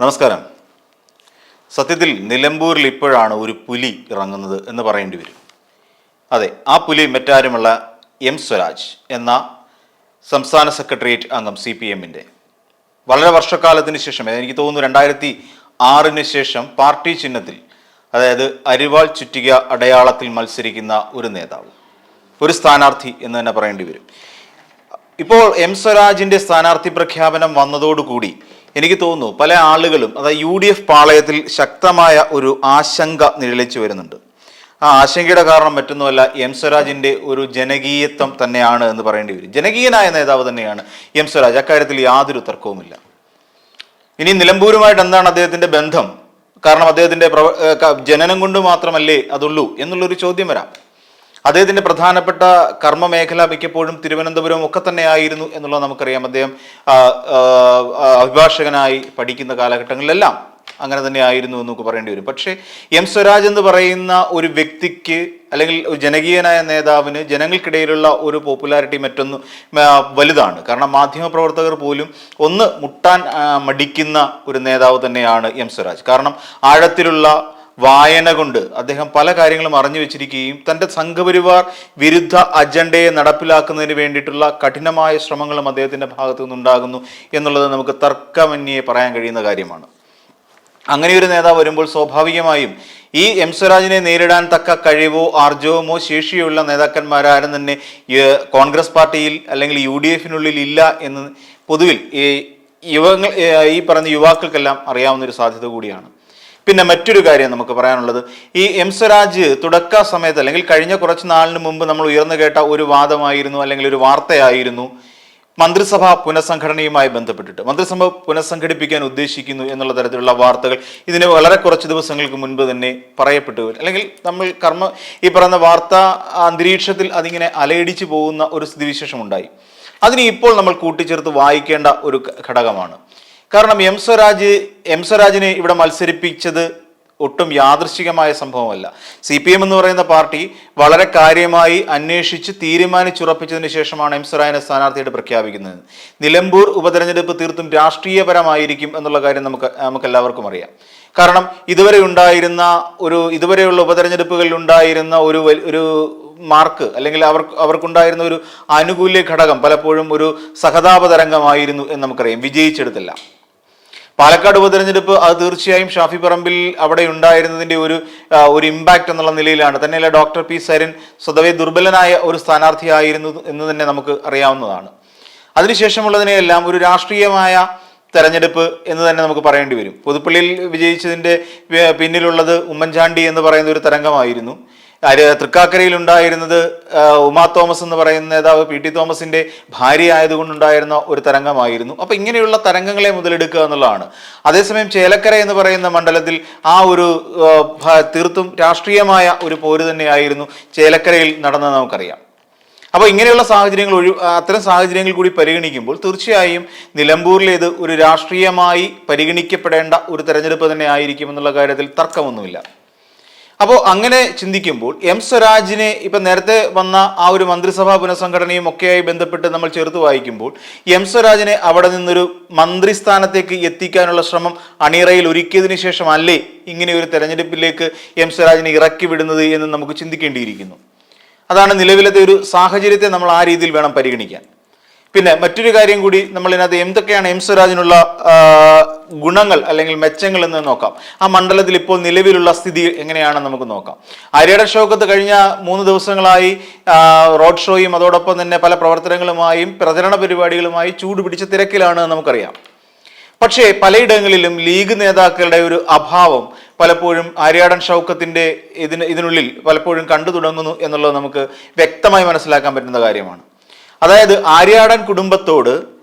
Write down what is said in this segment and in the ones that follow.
നമസ്കാരം. സത്യത്തിൽ നിലമ്പൂരിൽ ഇപ്പോഴാണ് ഒരു പുലി ഇറങ്ങുന്നത് എന്ന് പറയേണ്ടി വരും. അതെ, ആ പുലി മറ്റാരുമുള്ള എം സ്വരാജ് എന്ന സംസ്ഥാന സെക്രട്ടേറിയറ്റ് അംഗം CPM-ൻ്റെ വളരെ വർഷക്കാലത്തിന് ശേഷം, എനിക്ക് തോന്നുന്നു 2006 ശേഷം പാർട്ടി ചിഹ്നത്തിൽ, അതായത് അരിവാൾ ചുറ്റിക അടയാളത്തിൽ മത്സരിക്കുന്ന ഒരു നേതാവ്, ഒരു സ്ഥാനാർത്ഥി എന്ന് തന്നെ പറയേണ്ടി വരും. ഇപ്പോൾ എം സ്വരാജിൻ്റെ സ്ഥാനാർത്ഥി പ്രഖ്യാപനം വന്നതോടുകൂടി എനിക്ക് തോന്നുന്നു പല ആളുകളും, അതായത് UDF പാളയത്തിൽ ശക്തമായ ഒരു ആശങ്ക നിഴലിച്ചു വരുന്നുണ്ട്. ആ ആശങ്കയുടെ കാരണം മറ്റൊന്നുമല്ല, എം സ്വരാജിൻ്റെ ഒരു ജനകീയത്വം തന്നെയാണ് എന്ന് പറയേണ്ടി വരും. ജനകീയനായ നേതാവ് തന്നെയാണ് എം സ്വരാജ്, അക്കാര്യത്തിൽ യാതൊരു തർക്കവുമില്ല. ഇനി നിലമ്പൂരുമായിട്ട് എന്താണ് അദ്ദേഹത്തിൻ്റെ ബന്ധം? കാരണം അദ്ദേഹത്തിൻ്റെ ജനനം കൊണ്ട് മാത്രമല്ലേ അതുള്ളൂ എന്നുള്ളൊരു ചോദ്യം വരാം. അദ്ദേഹത്തിൻ്റെ പ്രധാനപ്പെട്ട കർമ്മ മേഖല മിക്കപ്പോഴും തിരുവനന്തപുരം ഒക്കെ തന്നെ ആയിരുന്നു എന്നുള്ളത് നമുക്കറിയാം. അദ്ദേഹം അഭിഭാഷകനായി പഠിക്കുന്ന കാലഘട്ടങ്ങളിലെല്ലാം അങ്ങനെ തന്നെ ആയിരുന്നു എന്ന് നമുക്ക് പറയേണ്ടി വരും. പക്ഷേ എം സ്വരാജ് എന്ന് പറയുന്ന ഒരു വ്യക്തിക്ക്, അല്ലെങ്കിൽ ഒരു ജനകീയനായ നേതാവിന് ജനങ്ങൾക്കിടയിലുള്ള ഒരു പോപ്പുലാരിറ്റി മറ്റൊന്ന് വലുതാണ്. കാരണം മാധ്യമപ്രവർത്തകർ പോലും ഒന്ന് മുട്ടാൻ മടിക്കുന്ന ഒരു നേതാവ് തന്നെയാണ് എം സ്വരാജ്. കാരണം ആഴത്തിലുള്ള വായന കൊണ്ട് അദ്ദേഹം പല കാര്യങ്ങളും അറിഞ്ഞു വെച്ചിരിക്കുകയും തൻ്റെ സംഘപരിവാർ വിരുദ്ധ അജണ്ടയെ നടപ്പിലാക്കുന്നതിന് വേണ്ടിയിട്ടുള്ള കഠിനമായ ശ്രമങ്ങളും അദ്ദേഹത്തിൻ്റെ ഭാഗത്തു നിന്നുണ്ടാകുന്നു എന്നുള്ളത് നമുക്ക് തർക്കമന്യേ പറയാൻ കഴിയുന്ന കാര്യമാണ്. അങ്ങനെയൊരു നേതാവ് വരുമ്പോൾ സ്വാഭാവികമായും ഈ എം സ്വരാജിനെ നേരിടാൻ തക്ക കഴിവോ ആർജവമോ ശേഷിയുള്ള നേതാക്കന്മാരാരും തന്നെ കോൺഗ്രസ് പാർട്ടിയിൽ അല്ലെങ്കിൽ UDF-നുള്ളിൽ ഇല്ല എന്ന് പൊതുവിൽ ഈ പറഞ്ഞ യുവാക്കൾക്കെല്ലാം അറിയാവുന്നൊരു സാധ്യത കൂടിയാണ്. പിന്നെ മറ്റൊരു കാര്യം നമുക്ക് പറയാനുള്ളത്, ഈ എം സ്വരാജ് തുടക്ക സമയത്ത്, അല്ലെങ്കിൽ കഴിഞ്ഞ കുറച്ച് നാളിന് മുമ്പ് നമ്മൾ ഉയർന്നു കേട്ട ഒരു വാദമായിരുന്നു, അല്ലെങ്കിൽ ഒരു വാർത്തയായിരുന്നു, മന്ത്രിസഭ പുനഃസംഘടനയുമായി ബന്ധപ്പെട്ടിട്ട് മന്ത്രിസഭ പുനഃസംഘടിപ്പിക്കാൻ ഉദ്ദേശിക്കുന്നു എന്നുള്ള തരത്തിലുള്ള വാർത്തകൾ ഇതിന് വളരെ കുറച്ച് ദിവസങ്ങൾക്ക് മുൻപ് തന്നെ പറയപ്പെട്ടു. അല്ലെങ്കിൽ നമ്മൾ ഈ പറയുന്ന വാർത്താ അന്തരീക്ഷത്തിൽ അതിങ്ങനെ അലയടിച്ചു പോകുന്ന ഒരു സ്ഥിതിവിശേഷം ഉണ്ടായി. അതിന് ഇപ്പോൾ നമ്മൾ കൂട്ടിച്ചേർത്ത് വായിക്കേണ്ട ഒരു ഘടകമാണ്. കാരണം എം സ്വരാജിനെ ഇവിടെ മത്സരിപ്പിച്ചത് ഒട്ടും യാദൃശ്ചികമായ സംഭവമല്ല. CPM എന്ന് പറയുന്ന പാർട്ടി വളരെ കാര്യമായി അന്വേഷിച്ച് തീരുമാനിച്ചുറപ്പിച്ചതിന് ശേഷമാണ് എം സ്വരാജിനെ സ്ഥാനാർത്ഥിയായിട്ട് പ്രഖ്യാപിക്കുന്നത്. നിലമ്പൂർ ഉപതെരഞ്ഞെടുപ്പ് തീർത്തും രാഷ്ട്രീയപരമായിരിക്കും എന്നുള്ള കാര്യം നമുക്ക് എല്ലാവർക്കും അറിയാം. കാരണം ഇതുവരെയുള്ള ഉപതെരഞ്ഞെടുപ്പുകളിൽ ഉണ്ടായിരുന്ന ഒരു മാർക്ക്, അല്ലെങ്കിൽ അവർക്കുണ്ടായിരുന്ന ഒരു ആനുകൂല്യ ഘടകം പലപ്പോഴും ഒരു സഹതാപ തരംഗമായിരുന്നു എന്ന് നമുക്കറിയാം. വിജയിച്ചെടുത്തില്ല. പാലക്കാട് ഉപതെരഞ്ഞെടുപ്പ് അത് തീർച്ചയായും ഷാഫി പറമ്പിൽ അവിടെ ഉണ്ടായിരുന്നതിൻ്റെ ഒരു ഇമ്പാക്റ്റ് എന്നുള്ള നിലയിലാണ്. തന്നെയല്ല, ഡോക്ടർ P. സരിൻ സ്വതവേ ദുർബലനായ ഒരു സ്ഥാനാർത്ഥിയായിരുന്നു എന്ന് തന്നെ നമുക്ക് അറിയാവുന്നതാണ്. അതിനുശേഷമുള്ളതിനെയെല്ലാം ഒരു രാഷ്ട്രീയമായ തെരഞ്ഞെടുപ്പ് എന്ന് തന്നെ നമുക്ക് പറയേണ്ടി വരും. പുതുപ്പള്ളിയിൽ വിജയിച്ചതിൻ്റെ പിന്നിലുള്ളത് ഉമ്മൻചാണ്ടി എന്ന് പറയുന്ന ഒരു തരംഗമായിരുന്നു. തൃക്കാക്കരയിൽ ഉണ്ടായിരുന്നത് ഉമാ തോമസ് എന്ന് പറയുന്ന നേതാവ് PT തോമസിന്റെ ഭാര്യ ആയതുകൊണ്ടുണ്ടായിരുന്ന ഒരു തരംഗമായിരുന്നു. അപ്പൊ ഇങ്ങനെയുള്ള തരംഗങ്ങളെ മുതലെടുക്കുക എന്നുള്ളതാണ്. അതേസമയം ചേലക്കര എന്ന് പറയുന്ന മണ്ഡലത്തിൽ ഒരു തീർത്തും രാഷ്ട്രീയമായ ഒരു പോര് തന്നെയായിരുന്നു ചേലക്കരയിൽ നടന്നത് നമുക്കറിയാം. അപ്പോൾ ഇങ്ങനെയുള്ള അത്തരം സാഹചര്യങ്ങൾ കൂടി പരിഗണിക്കുമ്പോൾ തീർച്ചയായും നിലമ്പൂരിലേത് ഒരു രാഷ്ട്രീയമായി പരിഗണിക്കപ്പെടേണ്ട ഒരു തെരഞ്ഞെടുപ്പ് തന്നെ ആയിരിക്കും എന്നുള്ള കാര്യത്തിൽ തർക്കമൊന്നുമില്ല. അപ്പോൾ അങ്ങനെ ചിന്തിക്കുമ്പോൾ എം സ്വരാജിനെ ഇപ്പം നേരത്തെ വന്ന ആ ഒരു മന്ത്രിസഭാ പുനഃസംഘടനയും ഒക്കെയായി ബന്ധപ്പെട്ട് നമ്മൾ ചേർത്ത് വായിക്കുമ്പോൾ എം സ്വരാജിനെ അവിടെ നിന്നൊരു മന്ത്രിസ്ഥാനത്തേക്ക് എത്തിക്കാനുള്ള ശ്രമം അണിയറയിൽ ഒരുക്കിയതിനു ശേഷമല്ലേ ഇങ്ങനെ ഒരു തെരഞ്ഞെടുപ്പിലേക്ക് എം സ്വരാജിനെ ഇറക്കി വിടുന്നത് എന്ന് നമുക്ക് ചിന്തിക്കേണ്ടിയിരിക്കുന്നു. അതാണ് നിലവിലത്തെ ഒരു സാഹചര്യത്തെ നമ്മൾ ആ രീതിയിൽ വേണം പരിഗണിക്കാൻ. പിന്നെ മറ്റൊരു കാര്യം കൂടി നമ്മൾ ഇതിനകത്ത് എന്തൊക്കെയാണ് എം സ്വരാജിനുള്ള ഗുണങ്ങൾ അല്ലെങ്കിൽ മെച്ചങ്ങൾ എന്ന് നോക്കാം. ആ മണ്ഡലത്തിൽ ഇപ്പോൾ നിലവിലുള്ള സ്ഥിതി എങ്ങനെയാണെന്ന് നമുക്ക് നോക്കാം. ആര്യാടൻ ഷൗക്കത്ത് കഴിഞ്ഞ 3 ദിവസങ്ങളായി റോഡ് ഷോയും അതോടൊപ്പം തന്നെ പല പ്രവർത്തനങ്ങളുമായും പ്രചരണ പരിപാടികളുമായി ചൂടുപിടിച്ച തിരക്കിലാണ് നമുക്കറിയാം. പക്ഷേ പലയിടങ്ങളിലും ലീഗ് നേതാക്കളുടെ ഒരു അഭാവം പലപ്പോഴും ആര്യാടൻ ഷൗക്കത്തിന്റെ ഇതിനുള്ളിൽ പലപ്പോഴും കണ്ടു തുടങ്ങുന്നു എന്നുള്ളത് നമുക്ക് വ്യക്തമായി മനസ്സിലാക്കാൻ പറ്റുന്ന കാര്യമാണ്. അതായത് ആര്യാടൻ കുടുംബത്തോട്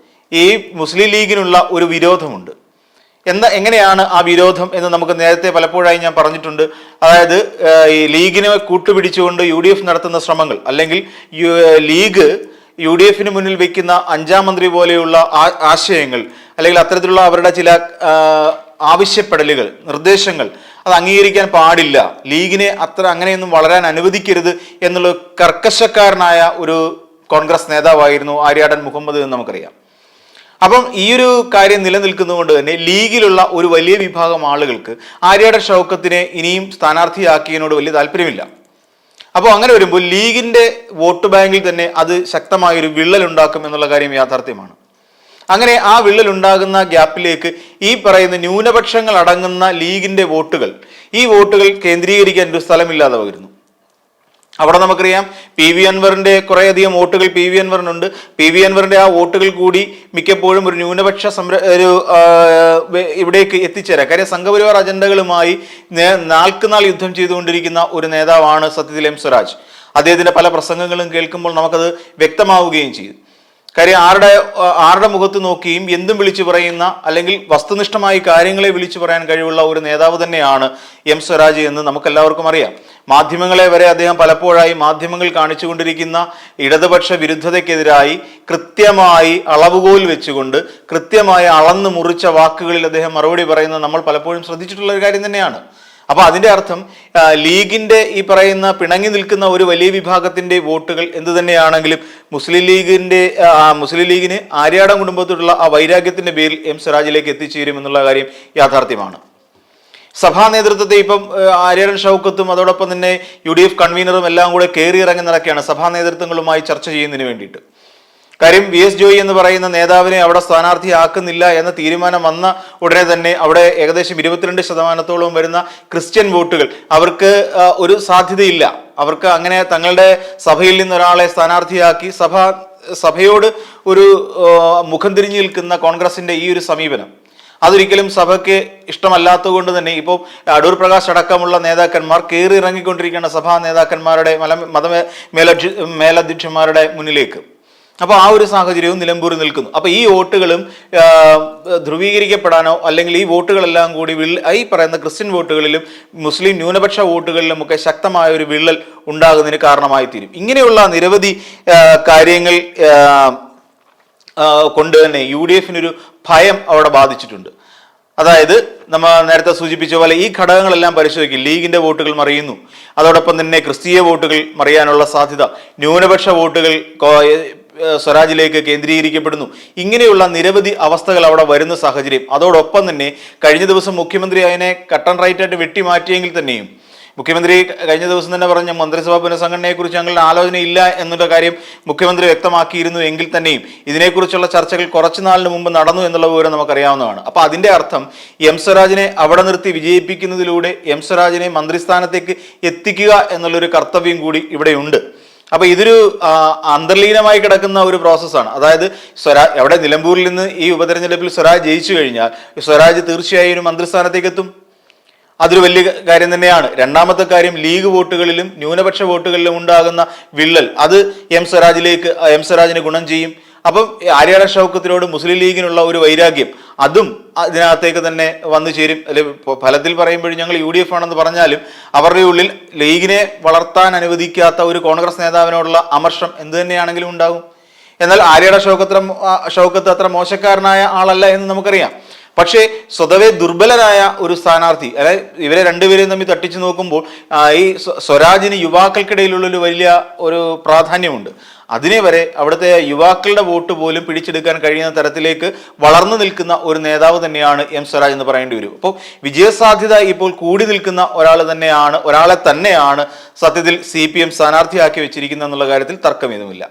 ഈ മുസ്ലിം ലീഗിനുള്ള ഒരു വിരോധമുണ്ട്. എങ്ങനെയാണ് ആ വിരോധം എന്ന് നമുക്ക് നേരത്തെ പലപ്പോഴായി ഞാൻ പറഞ്ഞിട്ടുണ്ട്. അതായത് ഈ ലീഗിനെ കൂട്ടുപിടിച്ചുകൊണ്ട് UDF നടത്തുന്ന ശ്രമങ്ങൾ, അല്ലെങ്കിൽ ലീഗ് UDF-ന് മുന്നിൽ വെക്കുന്ന 5-ാം മന്ത്രി പോലെയുള്ള ആശയങ്ങൾ, അല്ലെങ്കിൽ അത്തരത്തിലുള്ള അവരുടെ ചില ആവശ്യപ്പെടലുകൾ, നിർദ്ദേശങ്ങൾ അത് അംഗീകരിക്കാൻ പാടില്ല, ലീഗിനെ അങ്ങനെയൊന്നും വളരാൻ അനുവദിക്കരുത് എന്നുള്ള കർക്കശക്കാരനായ ഒരു കോൺഗ്രസ് നേതാവായിരുന്നു ആര്യാടൻ മുഹമ്മദ് എന്ന് നമുക്കറിയാം. അപ്പം ഈ ഒരു കാര്യം നിലനിൽക്കുന്നതുകൊണ്ട് തന്നെ ലീഗിലുള്ള ഒരു വലിയ വിഭാഗം ആളുകൾക്ക് ആര്യാടൻ ഷൗക്കത്തിനെ ഇനിയും സ്ഥാനാർത്ഥിയാക്കിയതിനോട് വലിയ താല്പര്യമില്ല. അപ്പോൾ അങ്ങനെ വരുമ്പോൾ ലീഗിന്റെ വോട്ട് ബാങ്കിൽ തന്നെ അത് ശക്തമായൊരു വിള്ളൽ ഉണ്ടാക്കും എന്നുള്ള കാര്യം യാഥാർത്ഥ്യമാണ്. അങ്ങനെ ആ വിള്ളൽ ഉണ്ടാകുന്ന ഗ്യാപ്പിലേക്ക് ഈ പറയുന്ന ന്യൂനപക്ഷങ്ങൾ അടങ്ങുന്ന ലീഗിന്റെ വോട്ടുകൾ, ഈ വോട്ടുകൾ കേന്ദ്രീകരിക്കാൻ ഒരു സ്ഥലമില്ലാതെ വരുന്നു. അവിടെ നമുക്കറിയാം പി വി അൻവറിന്റെ കുറേയധികം വോട്ടുകൾ പി വി അൻവറിനുണ്ട്. പി വി അൻവറിന്റെ ആ വോട്ടുകൾ കൂടി മിക്കപ്പോഴും ഒരു ന്യൂനപക്ഷ ഇവിടേക്ക് എത്തിച്ചേരാം. കാര്യം സംഘപരിവാർ അജണ്ടകളുമായി നാൾക്കുനാൾ യുദ്ധം ചെയ്തുകൊണ്ടിരിക്കുന്ന ഒരു നേതാവാണ് സത്യത്തിൽ എം സ്വരാജ്. അദ്ദേഹത്തിന്റെ പല പ്രസംഗങ്ങളും കേൾക്കുമ്പോൾ നമുക്കത് വ്യക്തമാവുകയും ചെയ്യും. കാര്യം ആരുടെ മുഖത്ത് നോക്കിയും എന്തും വിളിച്ചു പറയുന്ന, അല്ലെങ്കിൽ വസ്തുനിഷ്ഠമായി കാര്യങ്ങളെ വിളിച്ചു പറയാൻ കഴിവുള്ള ഒരു നേതാവ് തന്നെയാണ് എം സ്വരാജ് എന്ന് നമുക്കെല്ലാവർക്കും അറിയാം. മാധ്യമങ്ങളെ വരെ അദ്ദേഹം പലപ്പോഴായി മാധ്യമങ്ങൾ കാണിച്ചുകൊണ്ടിരിക്കുന്ന ഇടതുപക്ഷ വിരുദ്ധതയ്ക്കെതിരായി കൃത്യമായി അളവുകോൽ വെച്ചുകൊണ്ട് കൃത്യമായി അളന്നു മുറിച്ച വാക്കുകളിൽ അദ്ദേഹം മറുപടി പറയുന്നത് നമ്മൾ പലപ്പോഴും ശ്രദ്ധിച്ചിട്ടുള്ള ഒരു കാര്യം തന്നെയാണ്. അപ്പൊ അതിന്റെ അർത്ഥം ലീഗിന്റെ ഈ പറയുന്ന പിണങ്ങി നിൽക്കുന്ന ഒരു വലിയ വിഭാഗത്തിന്റെ വോട്ടുകൾ എന്തു തന്നെയാണെങ്കിലും മുസ്ലിം ലീഗിന് ആര്യാടൻ കുടുംബത്തോടുള്ള ആ വൈരാഗ്യത്തിന്റെ പേരിൽ എം സ്വരാജിലേക്ക് എത്തിച്ചേരും എന്നുള്ള കാര്യം യാഥാർത്ഥ്യമാണ്. സഭാ നേതൃത്വത്തെ ഇപ്പം ആര്യാടൻ ഷൗക്കത്തും അതോടൊപ്പം തന്നെ UDF കൺവീനറും എല്ലാം കൂടെ കയറി ഇറങ്ങി നടക്കുകയാണ് സഭാ നേതൃത്വങ്ങളുമായി ചർച്ച ചെയ്യുന്നതിന് വേണ്ടിയിട്ട്. കാര്യം VS ജോയി എന്ന് പറയുന്ന നേതാവിനെ അവിടെ സ്ഥാനാർത്ഥിയാക്കുന്നില്ല എന്ന തീരുമാനം വന്ന ഉടനെ തന്നെ അവിടെ ഏകദേശം 22% വരുന്ന ക്രിസ്ത്യൻ വോട്ടുകൾ അവർക്ക് ഒരു സാധ്യതയില്ല. അവർക്ക് അങ്ങനെ തങ്ങളുടെ സഭയിൽ നിന്ന് ഒരാളെ സ്ഥാനാർത്ഥിയാക്കി സഭയോട് ഒരു മുഖം തിരിഞ്ഞു നിൽക്കുന്ന കോൺഗ്രസിന്റെ ഈ ഒരു സമീപനം അതൊരിക്കലും സഭയ്ക്ക് ഇഷ്ടമല്ലാത്തത് കൊണ്ട് തന്നെ ഇപ്പോൾ അടൂർ പ്രകാശ് അടക്കമുള്ള നേതാക്കന്മാർ കയറി ഇറങ്ങിക്കൊണ്ടിരിക്കുന്ന സഭാ നേതാക്കന്മാരുടെ മേലധ്യക്ഷന്മാരുടെ മുന്നിലേക്ക്. അപ്പോൾ ആ ഒരു സാഹചര്യവും നിലമ്പൂരിൽ നിൽക്കുന്നു. അപ്പോൾ ഈ വോട്ടുകളും ധ്രുവീകരിക്കപ്പെടാനോ അല്ലെങ്കിൽ ഈ വോട്ടുകളെല്ലാം കൂടി ഈ പറയുന്ന ക്രിസ്ത്യൻ വോട്ടുകളിലും മുസ്ലിം ന്യൂനപക്ഷ വോട്ടുകളിലും ഒക്കെ ശക്തമായ ഒരു വിള്ളൽ ഉണ്ടാകുന്നതിന് കാരണമായി തീരും. ഇങ്ങനെയുള്ള നിരവധി കാര്യങ്ങൾ കൊണ്ട് തന്നെ UDF ഭയം അവിടെ ബാധിച്ചിട്ടുണ്ട്. അതായത് നമ്മൾ നേരത്തെ സൂചിപ്പിച്ച പോലെ ഈ ഘടകങ്ങളെല്ലാം പരിശോധിക്കും. ലീഗിന്റെ വോട്ടുകൾ മറിയുന്നു, അതോടൊപ്പം തന്നെ ക്രിസ്തീയ വോട്ടുകൾ മറിയാനുള്ള സാധ്യത, ന്യൂനപക്ഷ വോട്ടുകൾ സ്വരാജിലേക്ക് കേന്ദ്രീകരിക്കപ്പെടുന്നു. ഇങ്ങനെയുള്ള നിരവധി അവസ്ഥകൾ അവിടെ വരുന്ന സാഹചര്യം. അതോടൊപ്പം തന്നെ കഴിഞ്ഞ ദിവസം മുഖ്യമന്ത്രി അതിനെ കട്ട് ആൻഡ് റൈറ്റ് ആയിട്ട് വെട്ടിമാറ്റിയെങ്കിൽ തന്നെയും മുഖ്യമന്ത്രി കഴിഞ്ഞ ദിവസം തന്നെ പറഞ്ഞ മന്ത്രിസഭാ പുനഃസംഘടനയെക്കുറിച്ച് ഞങ്ങളുടെ ആലോചനയില്ല എന്നുള്ള കാര്യം മുഖ്യമന്ത്രി വ്യക്തമാക്കിയിരുന്നു എങ്കിൽ തന്നെയും ഇതിനെക്കുറിച്ചുള്ള ചർച്ചകൾ കുറച്ചു നാളിന് മുമ്പ് നടന്നു എന്നുള്ള വിവരം നമുക്കറിയാവുന്നതാണ്. അപ്പൊ അതിന്റെ അർത്ഥം എം സ്വരാജിനെ അവിടെ നിർത്തി വിജയിപ്പിക്കുന്നതിലൂടെ എം സ്വരാജിനെ മന്ത്രിസ്ഥാനത്തേക്ക് എത്തിക്കുക എന്നുള്ളൊരു കർത്തവ്യം കൂടി ഇവിടെയുണ്ട്. അപ്പൊ ഇതൊരു അന്തർലീനമായി കിടക്കുന്ന ഒരു പ്രോസസ്സാണ്. അതായത് എവിടെ നിലമ്പൂരിൽ നിന്ന് ഈ ഉപതെരഞ്ഞെടുപ്പിൽ സ്വരാജ് ജയിച്ചു കഴിഞ്ഞാൽ സ്വരാജ് തീർച്ചയായും ഒരു മന്ത്രിസ്ഥാനത്തേക്ക് എത്തും. അതൊരു വലിയ കാര്യം തന്നെയാണ്. രണ്ടാമത്തെ കാര്യം, ലീഗ് വോട്ടുകളിലും ന്യൂനപക്ഷ വോട്ടുകളിലും ഉണ്ടാകുന്ന വിള്ളൽ അത് എം സ്വരാജിന് ഗുണം ചെയ്യും. അപ്പം ആര്യാടൻ ഷൗക്കത്തിനോട് മുസ്ലിം ലീഗിനുള്ള ഒരു വൈരാഗ്യം അതും ഇതിനകത്തേക്ക് തന്നെ വന്നു ചേരും. അല്ലെ, ഫലത്തിൽ പറയുമ്പോഴും ഞങ്ങൾ UDF ആണെന്ന് പറഞ്ഞാലും അവരുടെ ഉള്ളിൽ ലീഗിനെ വളർത്താൻ അനുവദിക്കാത്ത ഒരു കോൺഗ്രസ് നേതാവിനോടുള്ള അമർഷം എന്ത് തന്നെയാണെങ്കിലും ഉണ്ടാകും. എന്നാൽ ആര്യാടൻ ഷൗക്കത്ത് അത്ര മോശക്കാരനായ ആളല്ല എന്ന് നമുക്കറിയാം. പക്ഷേ സ്വതവേ ദുർബലരായ ഒരു സ്ഥാനാർത്ഥി, അതായത് ഇവരെ രണ്ടുപേരെയും തമ്മിൽ തട്ടിച്ചു നോക്കുമ്പോൾ ഈ സ്വരാജിന് യുവാക്കൾക്കിടയിലുള്ളൊരു വലിയ ഒരു പ്രാധാന്യമുണ്ട്. അതിനെ വരെ അവിടുത്തെ യുവാക്കളുടെ വോട്ട് പോലും പിടിച്ചെടുക്കാൻ കഴിയുന്ന തരത്തിലേക്ക് വളർന്നു നിൽക്കുന്ന ഒരു നേതാവ് തന്നെയാണ് എം സ്വരാജ് എന്ന് പറയേണ്ടി വരും. അപ്പോൾ വിജയസാധ്യത ഇപ്പോൾ കൂടി നിൽക്കുന്ന ഒരാളെ തന്നെയാണ് സത്യത്തിൽ CPM സ്ഥാനാർത്ഥിയാക്കി വെച്ചിരിക്കുന്നത് എന്നുള്ള കാര്യത്തിൽ തർക്കമേതുമില്ല.